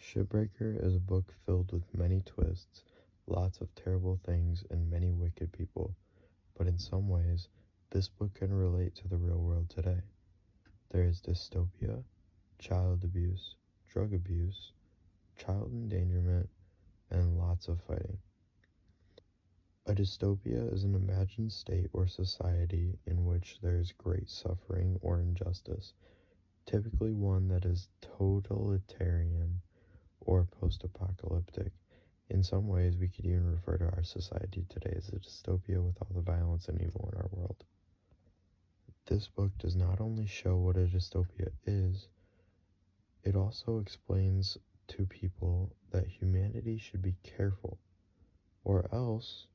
Shipbreaker is a book filled with many twists, lots of terrible things, and many wicked people, but in some ways, this book can relate to the real world today. There is dystopia, child abuse, drug abuse, child endangerment, and lots of fighting. A dystopia is an imagined state or society in which there is great suffering or injustice, typically one that is totalitarian or post-apocalyptic. In some ways, we could even refer to our society today as a dystopia with all the violence and evil in our world. This book does not only show what a dystopia is, it also explains to people that humanity should be careful, or else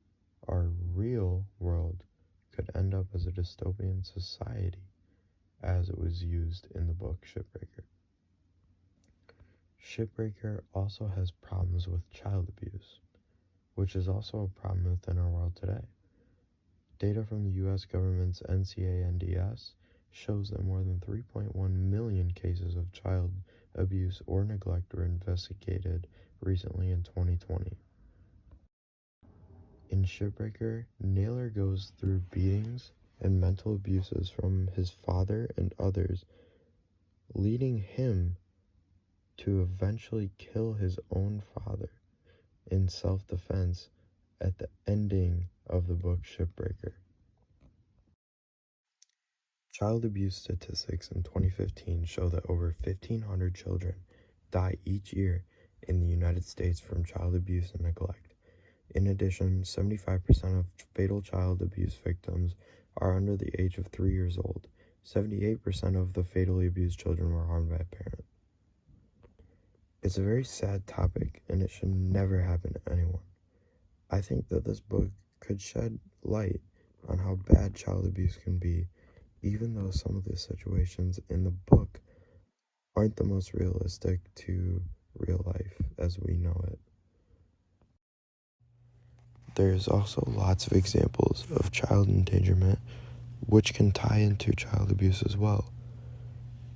our real world could end up as a dystopian society as it was used in the book Shipbreaker. Shipbreaker also has problems with child abuse, which is also a problem within our world today. Data from the U.S. government's NCANDS shows that more than 3.1 million cases of child abuse or neglect were investigated recently in 2020. In Shipbreaker, Naylor goes through beatings and mental abuses from his father and others, leading him to eventually kill his own father in self-defense at the ending of the book Shipbreaker. Child abuse statistics in 2015 show that over 1,500 children die each year in the United States from child abuse and neglect. In addition, 75% of fatal child abuse victims are under the age of 3 years old. 78% of the fatally abused children were harmed by a parent. It's a very sad topic, and it should never happen to anyone. I think that this book could shed light on how bad child abuse can be, even though some of the situations in the book aren't the most realistic to real life as we know it. There's also lots of examples of child endangerment, which can tie into child abuse as well.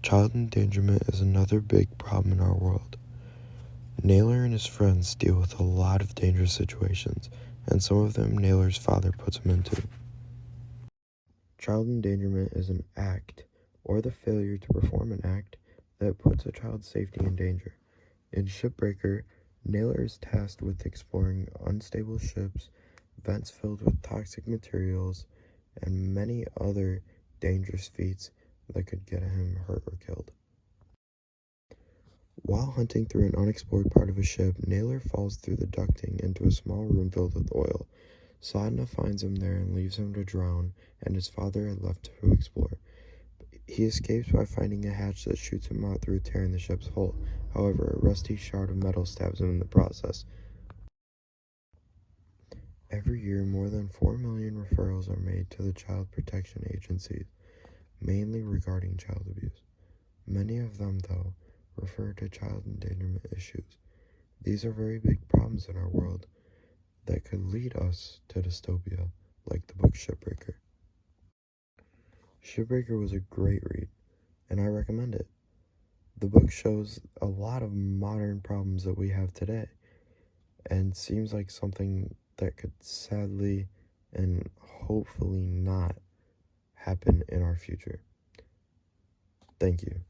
Child endangerment is another big problem in our world. Naylor and his friends deal with a lot of dangerous situations, and some of them Naylor's father puts him into. Child endangerment is an act, or the failure to perform an act, that puts a child's safety in danger. In Shipbreaker, Naylor is tasked with exploring unstable ships, vents filled with toxic materials, and many other dangerous feats that could get him hurt or killed. While hunting through an unexplored part of a ship, Naylor falls through the ducting into a small room filled with oil. Sadna finds him there and leaves him to drown, and his father had left to explore. He escapes by finding a hatch that shoots him out through a tear in the ship's hull. However, a rusty shard of metal stabs him in the process. Every year, more than 4 million referrals are made to the child protection agencies, mainly regarding child abuse. Many of them, though, refer to child endangerment issues. These are very big problems in our world that could lead us to dystopia, like the book Shipbreaker. Shipbreaker was a great read, and I recommend it. The book shows a lot of modern problems that we have today, and seems like something that could sadly and hopefully not happen in our future. Thank you.